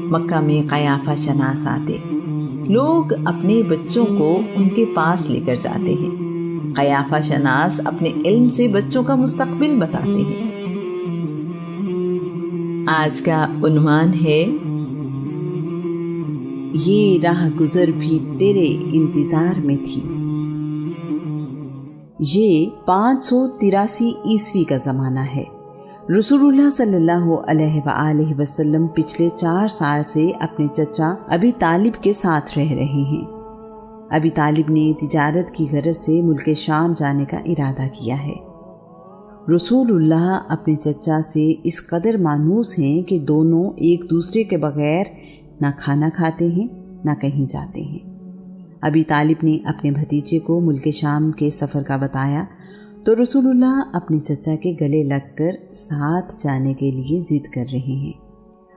مکہ میں قیافہ شناس آتے، لوگ اپنے بچوں کو ان کے پاس لے کر جاتے ہیں۔ قیافہ شناس اپنے علم سے بچوں کا مستقبل بتاتے ہیں۔ آج کا عنوان ہے یہ راہ گزر بھی تیرے انتظار میں تھی۔ یہ 583 عیسوی کا زمانہ ہے۔ رسول اللہ صلی اللہ علیہ وآلہ وسلم پچھلے 4 سال سے اپنے چچا ابی طالب کے ساتھ رہ رہے ہیں۔ ابی طالب نے تجارت کی غرض سے ملک شام جانے کا ارادہ کیا ہے۔ رسول اللہ اپنے چچا سے اس قدر مانوس ہیں کہ دونوں ایک دوسرے کے بغیر نہ کھانا کھاتے ہیں نہ کہیں جاتے ہیں۔ ابی طالب نے اپنے بھتیجے کو ملک شام کے سفر کا بتایا تو رسول اللہ اپنے چچا کے گلے لگ کر ساتھ جانے کے لیے ضد کر رہے ہیں۔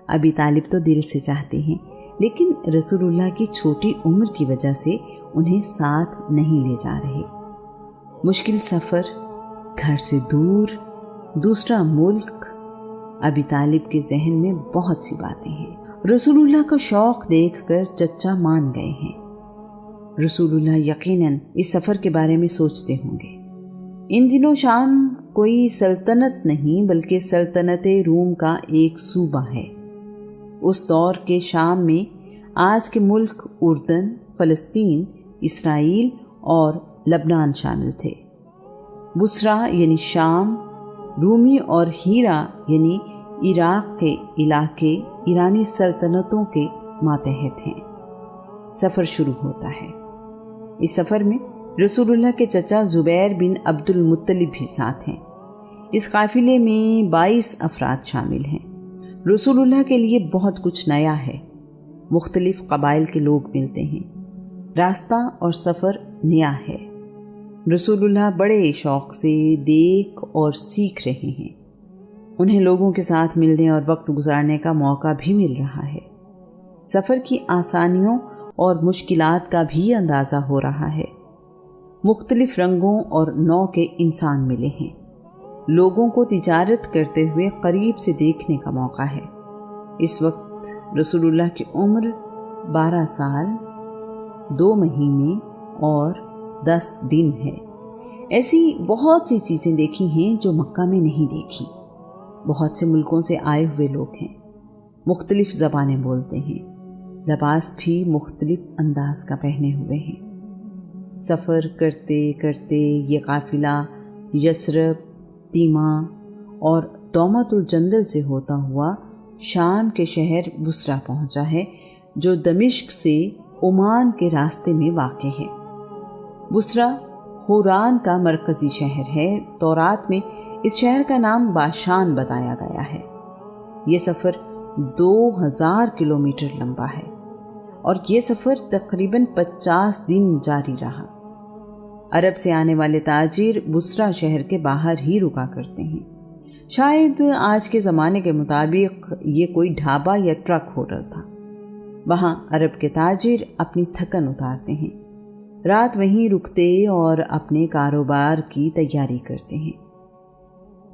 ابی طالب تو دل سے چاہتے ہیں، لیکن رسول اللہ کی چھوٹی عمر کی وجہ سے انہیں ساتھ نہیں لے جا رہے۔ مشکل سفر، گھر سے دور، دوسرا ملک، ابی طالب کے ذہن میں بہت سی باتیں ہیں۔ رسول اللہ کا شوق دیکھ کر چچا مان گئے ہیں۔ رسول اللہ یقیناً اس سفر کے بارے میں سوچتے ہوں گے۔ ان دنوں شام کوئی سلطنت نہیں بلکہ سلطنت روم کا ایک صوبہ ہے۔ اس دور کے شام میں آج کے ملک اردن، فلسطین، اسرائیل اور لبنان شامل تھے۔ بصرہ یعنی شام، رومی اور ہیرا یعنی عراق کے علاقے ایرانی سلطنتوں کے ماتحت ہیں۔ سفر شروع ہوتا ہے۔ اس سفر میں رسول اللہ کے چچا زبیر بن عبد المطلب بھی ساتھ ہیں۔ اس قافلے میں 22 افراد شامل ہیں۔ رسول اللہ کے لیے بہت کچھ نیا ہے۔ مختلف قبائل کے لوگ ملتے ہیں۔ راستہ اور سفر نیا ہے۔ رسول اللہ بڑے شوق سے دیکھ اور سیکھ رہے ہیں۔ انہیں لوگوں کے ساتھ ملنے اور وقت گزارنے کا موقع بھی مل رہا ہے۔ سفر کی آسانیوں اور مشکلات کا بھی اندازہ ہو رہا ہے۔ مختلف رنگوں اور نوع کے انسان ملے ہیں۔ لوگوں کو تجارت کرتے ہوئے قریب سے دیکھنے کا موقع ہے۔ اس وقت رسول اللہ کی عمر 12 سال 2 مہینے اور 10 دن ہے۔ ایسی بہت سی چیزیں دیکھی ہیں جو مکہ میں نہیں دیکھی۔ بہت سے ملکوں سے آئے ہوئے لوگ ہیں، مختلف زبانیں بولتے ہیں، لباس بھی مختلف انداز کا پہنے ہوئے ہیں۔ سفر کرتے کرتے یہ قافلہ یثرب، تیمہ اور دومت الجندل سے ہوتا ہوا شام کے شہر بصرہ پہنچا ہے، جو دمشق سے عمان کے راستے میں واقع ہے۔ بصرہ خوران کا مرکزی شہر ہے۔ تورات میں اس شہر کا نام باشان بتایا گیا ہے۔ یہ سفر 2000 کلومیٹر لمبا ہے اور یہ سفر تقریباً 50 دن جاری رہا۔ عرب سے آنے والے تاجر بصرہ شہر کے باہر ہی رکا کرتے ہیں۔ شاید آج کے زمانے کے مطابق یہ کوئی ڈھابا یا ٹرک ہوٹل تھا۔ وہاں عرب کے تاجر اپنی تھکن اتارتے ہیں، رات وہیں رکتے اور اپنے کاروبار کی تیاری کرتے ہیں۔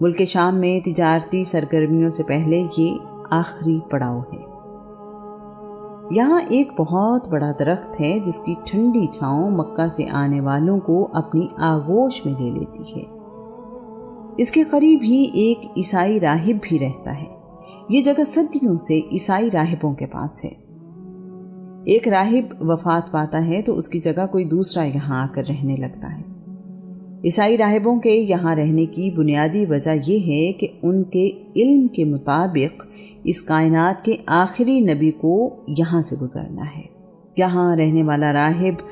ملک شام میں تجارتی سرگرمیوں سے پہلے یہ آخری پڑاؤ ہے۔ یہاں ایک بہت بڑا درخت ہے جس کی ٹھنڈی چھاؤں مکہ سے آنے والوں کو اپنی آغوش میں لے لیتی ہے۔ اس کے قریب ہی ایک عیسائی راہب بھی رہتا ہے۔ یہ جگہ صدیوں سے عیسائی راہبوں کے پاس ہے۔ ایک راہب وفات پاتا ہے تو اس کی جگہ کوئی دوسرا یہاں آ کر رہنے لگتا ہے۔ عیسائی راہبوں کے یہاں رہنے کی بنیادی وجہ یہ ہے کہ ان کے علم کے مطابق اس کائنات کے آخری نبی کو یہاں سے گزرنا ہے۔ یہاں رہنے والا راہب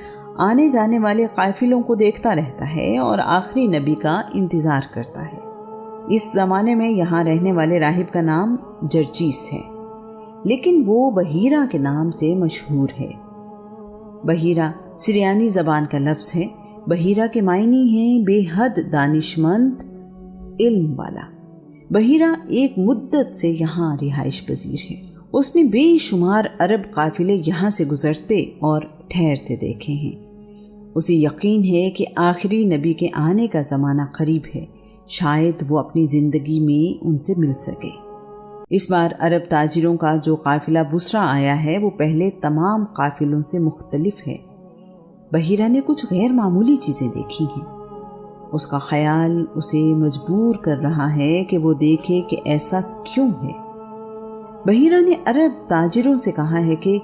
آنے جانے والے قافلوں کو دیکھتا رہتا ہے اور آخری نبی کا انتظار کرتا ہے۔ اس زمانے میں یہاں رہنے والے راہب کا نام جرجیس ہے، لیکن وہ بحیرہ کے نام سے مشہور ہے۔ بحیرہ سریانی زبان کا لفظ ہے۔ بحیرہ کے معنی ہیں بے حد دانشمند، علم والا۔ بحیرہ ایک مدت سے یہاں رہائش پذیر ہے۔ اس نے بے شمار عرب قافلے یہاں سے گزرتے اور ٹھہرتے دیکھے ہیں۔ اسے یقین ہے کہ آخری نبی کے آنے کا زمانہ قریب ہے، شاید وہ اپنی زندگی میں ان سے مل سکے۔ اس بار عرب تاجروں کا جو قافلہ بصرہ آیا ہے وہ پہلے تمام قافلوں سے مختلف ہے۔ بحیرہ نے کچھ غیر معمولی چیزیں دیکھی ہیں۔ اس کا خیال اسے مجبور کر رہا ہے کہ وہ دیکھے کہ ایسا کیوں ہے۔ بحیرہ نے عرب تاجروں سے کہا ہے کہ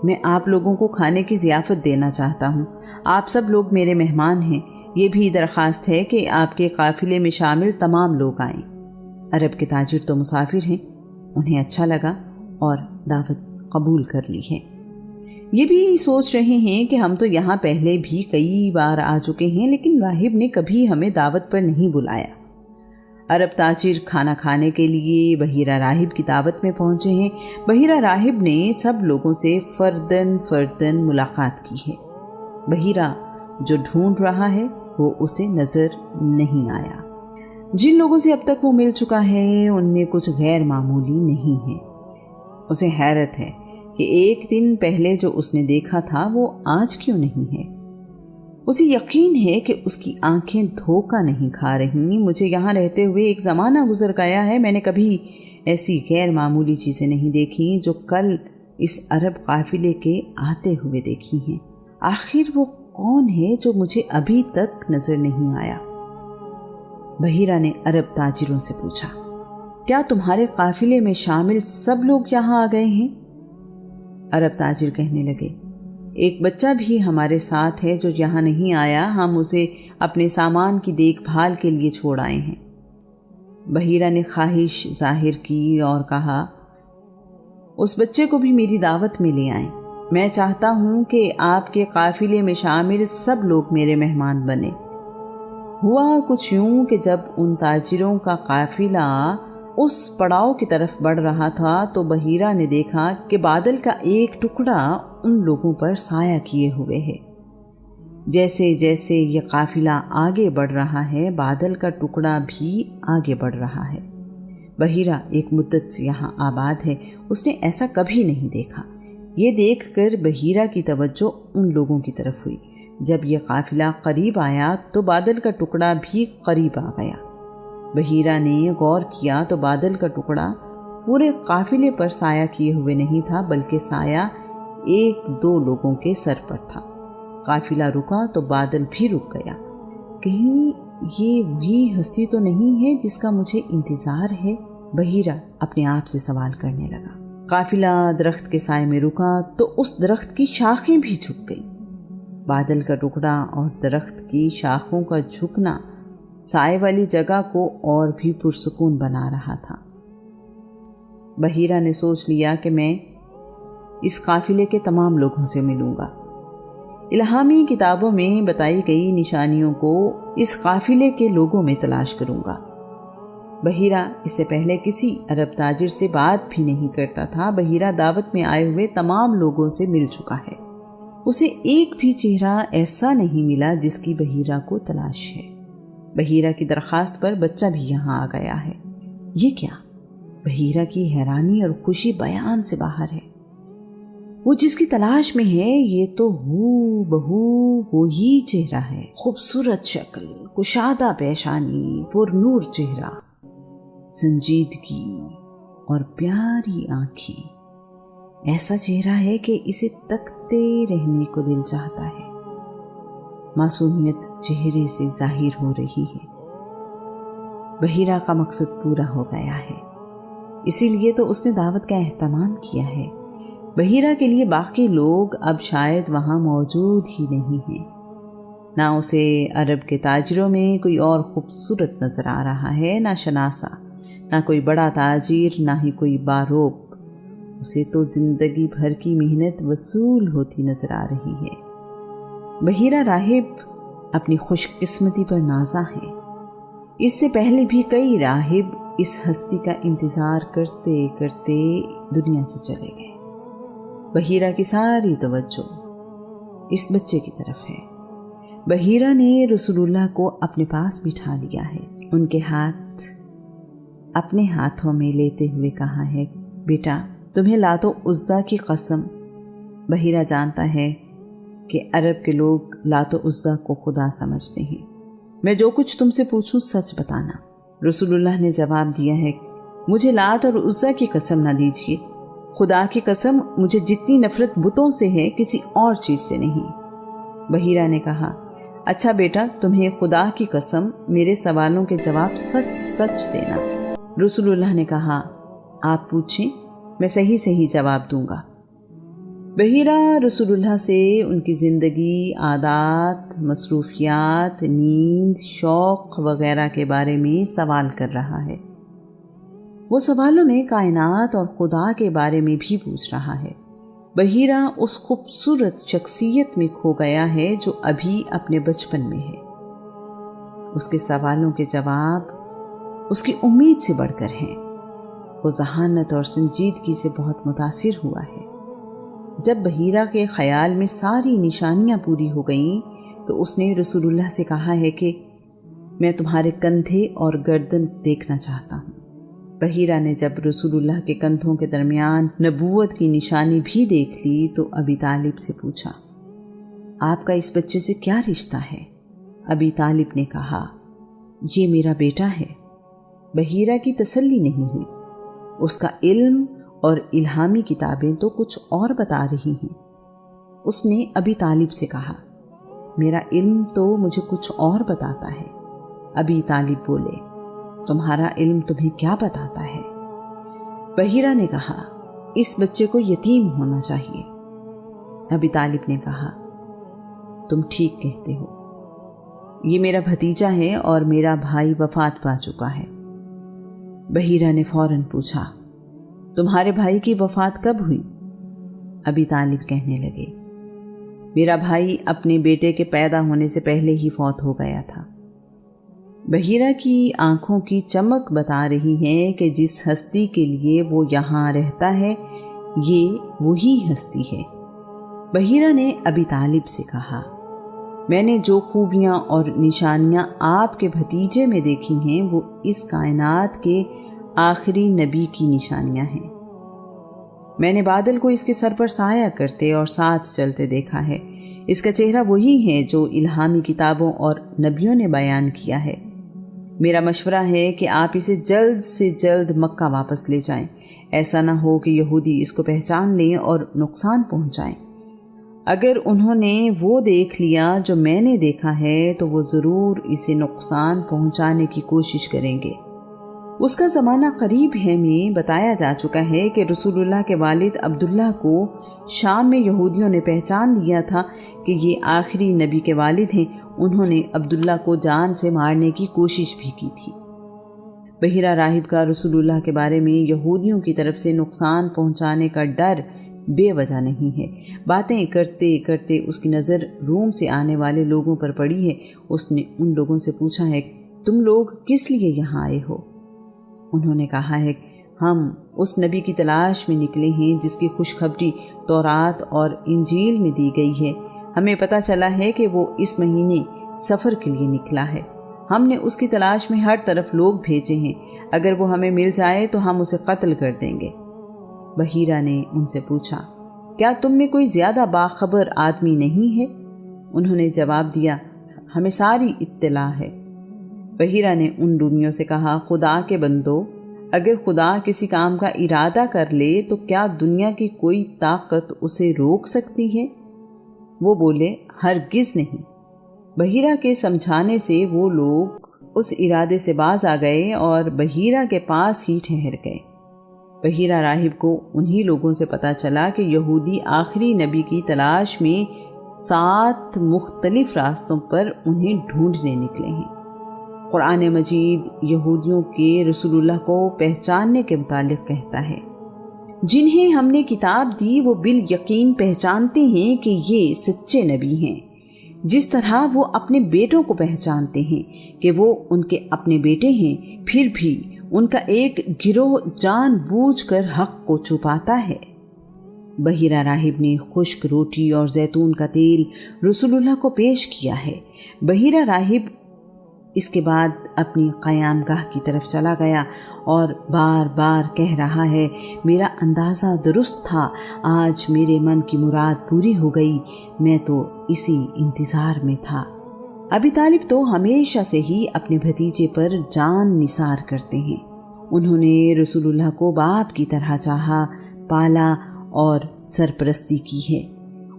میں آپ لوگوں کو کھانے کی ضیافت دینا چاہتا ہوں، آپ سب لوگ میرے مہمان ہیں، یہ بھی درخواست ہے کہ آپ کے قافلے میں شامل تمام لوگ آئیں۔ عرب کے تاجر تو مسافر ہیں، انہیں اچھا لگا اور دعوت قبول کر لی ہے۔ یہ بھی سوچ رہے ہیں کہ ہم تو یہاں پہلے بھی کئی بار آ چکے ہیں لیکن راہب نے کبھی ہمیں دعوت پر نہیں بلایا۔ عرب تاجر کھانا کھانے کے لیے بحیرہ راہب کی دعوت میں پہنچے ہیں۔ بحیرہ راہب نے سب لوگوں سے فردن ملاقات کی ہے۔ بحیرہ جو ڈھونڈ رہا ہے وہ اسے نظر نہیں آیا۔ جن لوگوں سے اب تک وہ مل چکا ہے ان میں کچھ غیر معمولی نہیں ہے۔ اسے حیرت ہے کہ ایک دن پہلے جو اس نے دیکھا تھا وہ آج کیوں نہیں ہے۔ اسے یقین ہے کہ اس کی آنکھیں دھوکہ نہیں کھا رہی۔ مجھے یہاں رہتے ہوئے ایک زمانہ گزر گیا ہے، میں نے کبھی ایسی غیر معمولی چیزیں نہیں دیکھی جو کل اس عرب قافلے کے آتے ہوئے دیکھی ہیں۔ آخر وہ کون ہے جو مجھے ابھی تک نظر نہیں آیا؟ بحیرہ نے عرب تاجروں سے پوچھا، کیا تمہارے قافلے میں شامل سب لوگ یہاں آ گئے ہیں؟ عرب تاجر کہنے لگے، ایک بچہ بھی ہمارے ساتھ ہے جو یہاں نہیں آیا، ہم اسے اپنے سامان کی دیکھ بھال کے لیے چھوڑ آئے ہیں۔ بحیرہ نے خواہش ظاہر کی اور کہا، اس بچے کو بھی میری دعوت میں لے آئیں، میں چاہتا ہوں کہ آپ کے قافلے میں شامل سب لوگ میرے مہمان بنے۔ ہوا کچھ یوں کہ جب ان تاجروں کا قافلہ اس پڑاؤ کی طرف بڑھ رہا تھا تو بحیرہ نے دیکھا کہ بادل کا ایک ٹکڑا ان لوگوں پر سایہ کیے ہوئے ہے۔ جیسے جیسے یہ قافلہ آگے بڑھ رہا ہے بادل کا ٹکڑا بھی آگے بڑھ رہا ہے۔ بحیرہ ایک مدت سے یہاں آباد ہے، اس نے ایسا کبھی نہیں دیکھا۔ یہ دیکھ کر بحیرہ کی توجہ ان لوگوں کی طرف ہوئی۔ جب یہ قافلہ قریب آیا تو بادل کا ٹکڑا بھی قریب آ گیا۔ بحیرہ نے غور کیا تو بادل کا ٹکڑا پورے قافلے پر سایہ کیے ہوئے نہیں تھا بلکہ سایہ ایک دو لوگوں کے سر پر تھا۔ قافلہ رکا تو بادل بھی رک گیا۔ کہیں یہ وہی ہستی تو نہیں ہے جس کا مجھے انتظار ہے؟ بحیرہ اپنے آپ سے سوال کرنے لگا۔ قافلہ درخت کے سائے میں رکا تو اس درخت کی شاخیں بھی جھک گئیں۔ بادل کا ٹکڑا اور درخت کی شاخوں کا جھکنا سائے والی جگہ کو اور بھی پرسکون بنا رہا تھا۔ بحیرہ نے سوچ لیا کہ میں اس قافلے کے تمام لوگوں سے ملوں گا۔ الہامی کتابوں میں بتائی گئی نشانیوں کو اس قافلے کے لوگوں میں تلاش کروں گا۔ بحیرہ اس سے پہلے کسی عرب تاجر سے بات بھی نہیں کرتا تھا۔ بحیرہ دعوت میں آئے ہوئے تمام لوگوں سے مل چکا ہے۔ اسے ایک بھی چہرہ ایسا نہیں ملا جس کی بحیرہ کو تلاش ہے۔ بحیرہ کی درخواست پر بچہ بھی یہاں آ گیا ہے۔ یہ کیا؟ بحیرہ کی حیرانی اور خوشی بیان سے باہر ہے۔ وہ جس کی تلاش میں ہے یہ تو ہو بہو وہی چہرہ ہے۔ خوبصورت شکل، کشادہ پیشانی، پر نور چہرہ، سنجیدگی اور پیاری آنکھیں۔ ایسا چہرہ ہے کہ اسے تکتے رہنے کو دل چاہتا ہے۔ معصومیت چہرے سے ظاہر ہو رہی ہے۔ بحیرہ کا مقصد پورا ہو گیا ہے، اسی لیے تو اس نے دعوت کا اہتمام کیا ہے۔ بحیرہ کے لیے باقی لوگ اب شاید وہاں موجود ہی نہیں ہیں۔ نہ اسے عرب کے تاجروں میں کوئی اور خوبصورت نظر آ رہا ہے، نہ شناسا، نہ کوئی بڑا تاجر، نہ ہی کوئی باروب۔ اسے تو زندگی بھر کی محنت وصول ہوتی نظر آ رہی ہے۔ بحیرہ راہب اپنی خوش قسمتی پر نازا ہے۔ اس سے پہلے بھی کئی راہب اس ہستی کا انتظار کرتے کرتے دنیا سے چلے گئے۔ بحیرہ کی ساری توجہ اس بچے کی طرف ہے۔ بحیرہ نے رسول اللہ کو اپنے پاس بٹھا لیا ہے، ان کے ہاتھ اپنے ہاتھوں میں لیتے ہوئے کہا ہے، بیٹا تمہیں لات و عزیٰ کی قسم۔ بحیرہ جانتا ہے کہ عرب کے لوگ لات و عزیٰ کو خدا سمجھتے ہیں۔ میں جو کچھ تم سے پوچھوں سچ بتانا۔ رسول اللہ نے جواب دیا ہے، مجھے لات اور عزا کی قسم نہ دیجیے، خدا کی قسم مجھے جتنی نفرت بتوں سے ہے کسی اور چیز سے نہیں۔ بحیرہ نے کہا، اچھا بیٹا، تمہیں خدا کی قسم میرے سوالوں کے جواب سچ سچ دینا۔ رسول اللہ نے کہا، آپ پوچھیں، میں صحیح صحیح جواب دوں گا۔ بحیرہ رسول اللہ سے ان کی زندگی، عادات، مصروفیات، نیند، شوق وغیرہ کے بارے میں سوال کر رہا ہے۔ وہ سوالوں میں کائنات اور خدا کے بارے میں بھی پوچھ رہا ہے۔ بحیرہ اس خوبصورت شخصیت میں کھو گیا ہے جو ابھی اپنے بچپن میں ہے۔ اس کے سوالوں کے جواب اس کی امید سے بڑھ کر ہیں۔ وہ ذہانت اور سنجیدگی سے بہت متاثر ہوا ہے۔ جب بحیرہ کے خیال میں ساری نشانیاں پوری ہو گئیں تو اس نے رسول اللہ سے کہا ہے کہ میں تمہارے کندھے اور گردن دیکھنا چاہتا ہوں۔ بحیرہ نے جب رسول اللہ کے کندھوں کے درمیان نبوت کی نشانی بھی دیکھ لی تو ابی طالب سے پوچھا، آپ کا اس بچے سے کیا رشتہ ہے؟ ابی طالب نے کہا، یہ میرا بیٹا ہے۔ بحیرہ کی تسلی نہیں ہوئی۔ اس کا علم اور الہامی کتابیں تو کچھ اور بتا رہی ہیں۔ اس نے ابی طالب سے کہا، میرا علم تو مجھے کچھ اور بتاتا ہے۔ ابی طالب بولے، تمہارا علم تمہیں کیا بتاتا ہے؟ بحیرہ نے کہا، اس بچے کو یتیم ہونا چاہیے۔ ابی طالب نے کہا، تم ٹھیک کہتے ہو، یہ میرا بھتیجا ہے اور میرا بھائی وفات پا چکا ہے۔ بحیرہ نے فوراً پوچھا، تمہارے بھائی کی وفات کب ہوئی؟ ابی طالب کہنے لگے، میرا بھائی اپنے بیٹے کے پیدا ہونے سے پہلے ہی فوت ہو گیا تھا۔ بحیرہ کی آنکھوں کی چمک بتا رہی ہے کہ جس ہستی کے لیے وہ یہاں رہتا ہے یہ وہی ہستی ہے۔ بحیرہ نے ابی طالب سے کہا، میں نے جو خوبیاں اور نشانیاں آپ کے بھتیجے میں دیکھی ہیں وہ اس کائنات کے آخری نبی کی نشانیاں ہیں۔ میں نے بادل کو اس کے سر پر سایہ کرتے اور ساتھ چلتے دیکھا ہے۔ اس کا چہرہ وہی ہے جو الہامی کتابوں اور نبیوں نے بیان کیا ہے۔ میرا مشورہ ہے کہ آپ اسے جلد سے جلد مکہ واپس لے جائیں، ایسا نہ ہو کہ یہودی اس کو پہچان لیں اور نقصان پہنچائیں۔ اگر انہوں نے وہ دیکھ لیا جو میں نے دیکھا ہے تو وہ ضرور اسے نقصان پہنچانے کی کوشش کریں گے۔ اس کا زمانہ قریب ہے میں بتایا جا چکا ہے کہ رسول اللہ کے والد عبداللہ کو شام میں یہودیوں نے پہچان لیا تھا کہ یہ آخری نبی کے والد ہیں۔ انہوں نے عبداللہ کو جان سے مارنے کی کوشش بھی کی تھی۔ بحیرہ راہب کا رسول اللہ کے بارے میں یہودیوں کی طرف سے نقصان پہنچانے کا ڈر بے وجہ نہیں ہے۔ باتیں کرتے کرتے اس کی نظر روم سے آنے والے لوگوں پر پڑی ہے۔ اس نے ان لوگوں سے پوچھا ہے، تم لوگ کس لیے یہاں آئے ہو؟ انہوں نے کہا ہے، ہم اس نبی کی تلاش میں نکلے ہیں جس کی خوشخبری تورات اور انجیل میں دی گئی ہے۔ ہمیں پتہ چلا ہے کہ وہ اس مہینے سفر کے لیے نکلا ہے۔ ہم نے اس کی تلاش میں ہر طرف لوگ بھیجے ہیں۔ اگر وہ ہمیں مل جائے تو ہم اسے قتل کر دیں گے۔ بحیرہ نے ان سے پوچھا، کیا تم میں کوئی زیادہ باخبر آدمی نہیں ہے؟ انہوں نے جواب دیا، ہمیں ساری اطلاع ہے۔ بحیرہ نے ان رومیوں سے کہا، خدا کے بندو، اگر خدا کسی کام کا ارادہ کر لے تو کیا دنیا کی کوئی طاقت اسے روک سکتی ہے؟ وہ بولے، ہرگز نہیں۔ بحیرہ کے سمجھانے سے وہ لوگ اس ارادے سے باز آ گئے اور بحیرہ کے پاس ہی ٹھہر گئے۔ بحیرہ راہب کو انہی لوگوں سے پتہ چلا کہ یہودی آخری نبی کی تلاش میں 7 مختلف راستوں پر انہیں ڈھونڈنے نکلے ہیں۔ قرآن مجید یہودیوں کے رسول اللہ کو پہچاننے کے متعلق کہتا ہے، جنہیں ہم نے کتاب دی وہ بالیقین پہچانتے ہیں کہ یہ سچے نبی ہیں، جس طرح وہ اپنے بیٹوں کو پہچانتے ہیں کہ وہ ان کے اپنے بیٹے ہیں۔ پھر بھی ان کا ایک گروہ جان بوجھ کر حق کو چھپاتا ہے۔ بحیرہ راہب نے خشک روٹی اور زیتون کا تیل رسول اللہ کو پیش کیا ہے۔ بحیرہ راہب اس کے بعد اپنی قیام گاہ کی طرف چلا گیا اور بار بار کہہ رہا ہے، میرا اندازہ درست تھا، آج میرے من کی مراد پوری ہو گئی، میں تو اسی انتظار میں تھا۔ ابی طالب تو ہمیشہ سے ہی اپنے بھتیجے پر جان نثار کرتے ہیں۔ انہوں نے رسول اللہ کو باپ کی طرح چاہا، پالا اور سرپرستی کی ہے۔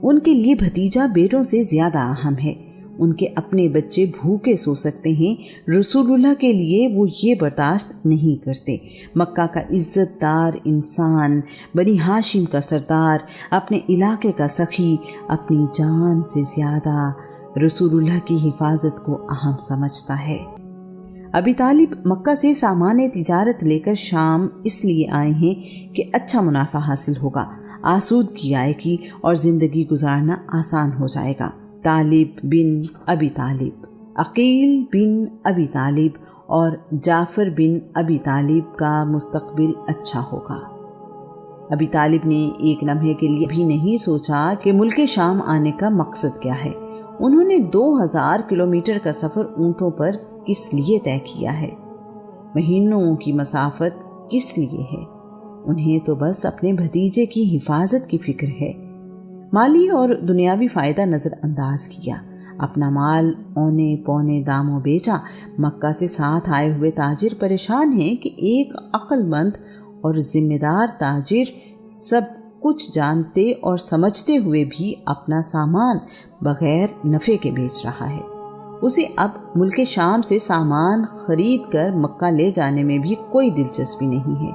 ان کے لیے بھتیجا بیٹوں سے زیادہ اہم ہے۔ ان کے اپنے بچے بھوکے سو سکتے ہیں، رسول اللہ کے لیے وہ یہ برداشت نہیں کرتے۔ مکہ کا عزت دار انسان، بنی ہاشم کا سردار، اپنے علاقے کا سخی، اپنی جان سے زیادہ رسول اللہ کی حفاظت کو اہم سمجھتا ہے۔ ابی طالب مکہ سے سامان تجارت لے کر شام اس لیے آئے ہیں کہ اچھا منافع حاصل ہوگا، آسودگی آئے گی اور زندگی گزارنا آسان ہو جائے گا۔ طالب بن ابی طالب، عقیل بن ابی طالب اور جعفر بن ابی طالب کا مستقبل اچھا ہوگا۔ ابی طالب نے ایک لمحے کے لیے بھی نہیں سوچا کہ ملک شام آنے کا مقصد کیا ہے۔ انہوں نے 2000 کلومیٹر کا سفر اونٹوں پر کس لیے طے کیا ہے؟ مہینوں کی مسافت کس لیے ہے؟ انہیں تو بس اپنے بھتیجے کی حفاظت کی فکر ہے۔ مالی اور دنیاوی فائدہ نظر انداز کیا، اپنا مال اونے پونے داموں بیچا۔ مکہ سے ساتھ آئے ہوئے تاجر پریشان ہیں کہ ایک عقل مند اور ذمہ دار تاجر سب کچھ جانتے اور سمجھتے ہوئے بھی اپنا سامان بغیر نفع کے بیچ رہا ہے۔ اسے اب ملک شام سے سامان خرید کر مکہ لے جانے میں بھی کوئی دلچسپی نہیں ہے۔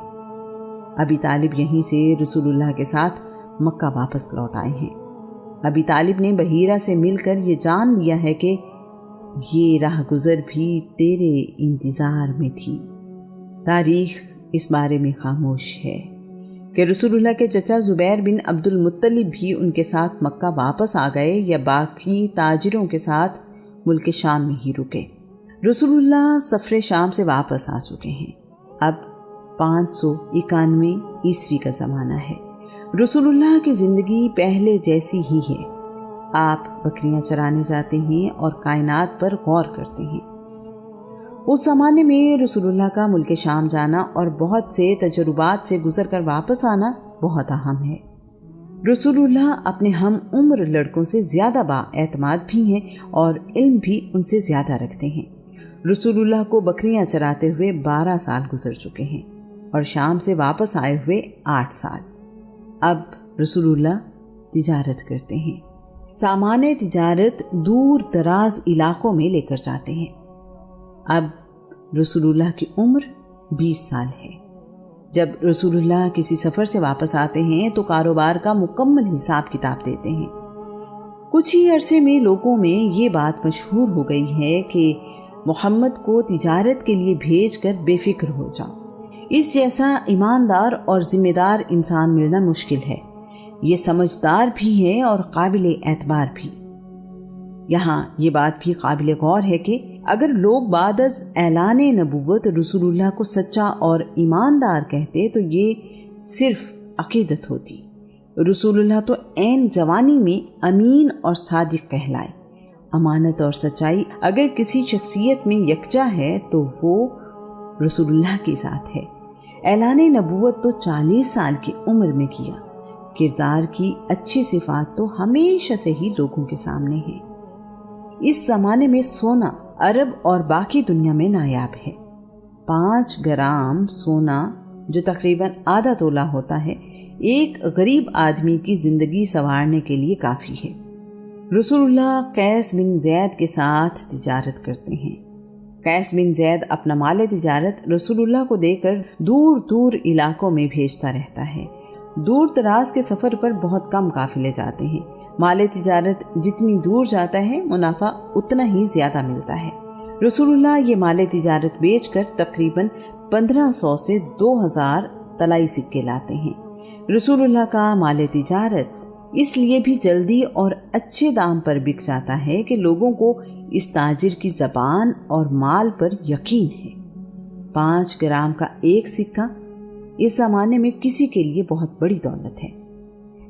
ابی طالب یہیں سے رسول اللہ کے ساتھ مکہ واپس لوٹ آئے ہیں۔ ابی طالب نے بحیرہ سے مل کر یہ جان لیا ہے کہ یہ راہ گزر بھی تیرے انتظار میں تھی۔ تاریخ اس بارے میں خاموش ہے کہ رسول اللہ کے چچا زبیر بن عبد المطلب بھی ان کے ساتھ مکہ واپس آ گئے یا باقی تاجروں کے ساتھ ملک شام میں ہی رکے۔ رسول اللہ سفر شام سے واپس آ چکے ہیں۔ اب 591 عیسوی کا زمانہ ہے۔ رسول اللہ کی زندگی پہلے جیسی ہی ہے۔ آپ بکریاں چرانے جاتے ہیں اور کائنات پر غور کرتے ہیں۔ اس زمانے میں رسول اللہ کا ملک شام جانا اور بہت سے تجربات سے گزر کر واپس آنا بہت اہم ہے۔ رسول اللہ اپنے ہم عمر لڑکوں سے زیادہ با اعتماد بھی ہیں اور علم بھی ان سے زیادہ رکھتے ہیں۔ رسول اللہ کو بکریاں چراتے ہوئے 12 سال گزر چکے ہیں اور شام سے واپس آئے ہوئے 8 سال۔ اب رسول اللہ تجارت کرتے ہیں، سامان تجارت دور دراز علاقوں میں لے کر جاتے ہیں۔ اب رسول اللہ کی عمر 20 سال ہے۔ جب رسول اللہ کسی سفر سے واپس آتے ہیں تو کاروبار کا مکمل حساب کتاب دیتے ہیں۔ کچھ ہی عرصے میں لوگوں میں یہ بات مشہور ہو گئی ہے کہ محمد کو تجارت کے لیے بھیج کر بے فکر ہو جاؤ۔ اس جیسا ایماندار اور ذمہ دار انسان ملنا مشکل ہے۔ یہ سمجھدار بھی ہے اور قابل اعتبار بھی۔ یہاں یہ بات بھی قابل غور ہے کہ اگر لوگ بعد از اعلان نبوت رسول اللہ کو سچا اور ایماندار کہتے تو یہ صرف عقیدت ہوتی۔ رسول اللہ تو عین جوانی میں امین اور صادق کہلائے۔ امانت اور سچائی اگر کسی شخصیت میں یکجا ہے تو وہ رسول اللہ کے ساتھ ہے۔ اعلان نبوت تو 40 سال کی عمر میں کیا۔ کردار کی اچھی صفات تو ہمیشہ سے ہی لوگوں کے سامنے ہے۔ اس زمانے میں سونا عرب اور باقی دنیا میں نایاب ہے۔ 5 گرام سونا جو تقریباً آدھا تولہ ہوتا ہے، ایک غریب آدمی کی زندگی سنوارنے کے لیے کافی ہے۔ رسول اللہ قیس بن زید کے ساتھ تجارت کرتے ہیں۔ قیس بن زید اپنا مال تجارت رسول اللہ کو دے کر دور دور علاقوں میں بھیجتا رہتا ہے۔ دور دراز کے سفر پر بہت کم قافلے جاتے ہیں۔ مال تجارت جتنی دور جاتا ہے منافع اتنا ہی زیادہ ملتا ہے۔ رسول اللہ یہ مال تجارت بیچ کر تقریباً 1500 سے 2000 طلائی سکے لاتے ہیں۔ رسول اللہ کا مال تجارت اس لیے بھی جلدی اور اچھے دام پر بک جاتا ہے کہ لوگوں کو اس تاجر کی زبان اور مال پر یقین ہے۔ 5 گرام کا ایک سکہ اس زمانے میں کسی کے لیے بہت بڑی دولت ہے۔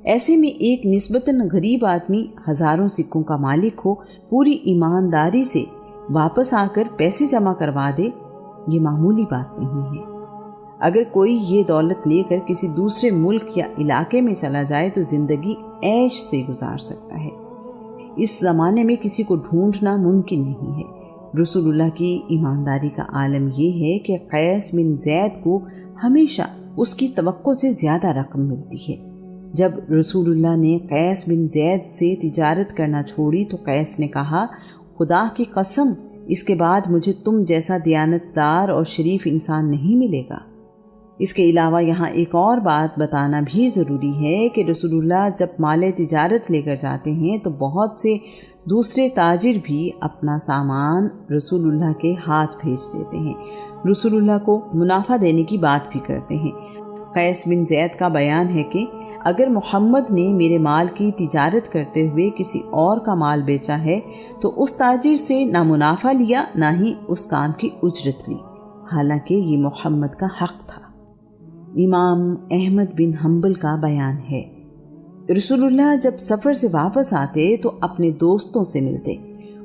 ایسے میں ایک نسبتاً غریب آدمی ہزاروں سکوں کا مالک ہو، پوری ایمانداری سے واپس آ کر پیسے جمع کروا دے، یہ معمولی بات نہیں ہے۔ اگر کوئی یہ دولت لے کر کسی دوسرے ملک یا علاقے میں چلا جائے تو زندگی عیش سے گزار سکتا ہے۔ اس زمانے میں کسی کو ڈھونڈنا ممکن نہیں ہے۔ رسول اللہ کی ایمانداری کا عالم یہ ہے کہ قیس بن زید کو ہمیشہ اس کی توقع سے زیادہ رقم ملتی ہے۔ جب رسول اللہ نے قیس بن زید سے تجارت کرنا چھوڑی تو قیس نے کہا، خدا کی قسم، اس کے بعد مجھے تم جیسا دیانتدار اور شریف انسان نہیں ملے گا۔ اس کے علاوہ یہاں ایک اور بات بتانا بھی ضروری ہے کہ رسول اللہ جب مال تجارت لے کر جاتے ہیں تو بہت سے دوسرے تاجر بھی اپنا سامان رسول اللہ کے ہاتھ بھیج دیتے ہیں، رسول اللہ کو منافع دینے کی بات بھی کرتے ہیں۔ قیس بن زید کا بیان ہے کہ اگر محمد نے میرے مال کی تجارت کرتے ہوئے کسی اور کا مال بیچا ہے تو اس تاجر سے نہ منافع لیا نہ ہی اس کام کی اجرت لی، حالانکہ یہ محمد کا حق تھا۔ امام احمد بن حنبل کا بیان ہے، رسول اللہ جب سفر سے واپس آتے تو اپنے دوستوں سے ملتے،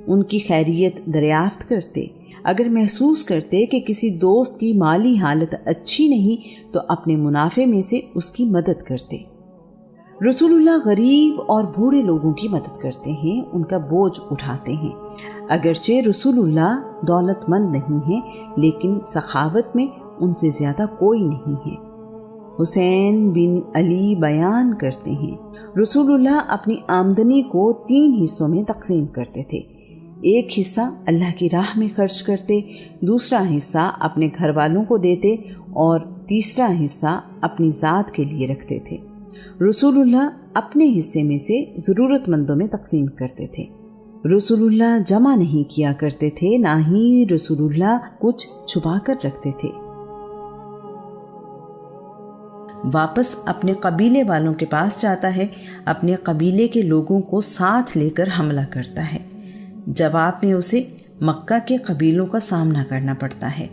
ان کی خیریت دریافت کرتے، اگر محسوس کرتے کہ کسی دوست کی مالی حالت اچھی نہیں تو اپنے منافع میں سے اس کی مدد کرتے۔ رسول اللہ غریب اور بوڑھے لوگوں کی مدد کرتے ہیں، ان کا بوجھ اٹھاتے ہیں۔ اگرچہ رسول اللہ دولت مند نہیں ہیں لیکن سخاوت میں ان سے زیادہ کوئی نہیں ہے۔ حسین بن علی بیان کرتے ہیں، رسول اللہ اپنی آمدنی کو 3 حصوں میں تقسیم کرتے تھے۔ ایک حصہ اللہ کی راہ میں خرچ کرتے، دوسرا حصہ اپنے گھر والوں کو دیتے اور تیسرا حصہ اپنی ذات کے لیے رکھتے تھے۔ رسول اللہ اپنے حصے میں سے ضرورت مندوں میں تقسیم کرتے تھے۔ رسول اللہ جمع نہیں کیا کرتے تھے، نہ ہی رسول اللہ کچھ چھپا کر رکھتے تھے۔ واپس اپنے قبیلے والوں کے پاس جاتا ہے، اپنے قبیلے کے لوگوں کو ساتھ لے کر حملہ کرتا ہے۔ جواب میں اسے مکہ کے قبیلوں کا سامنا کرنا پڑتا ہے۔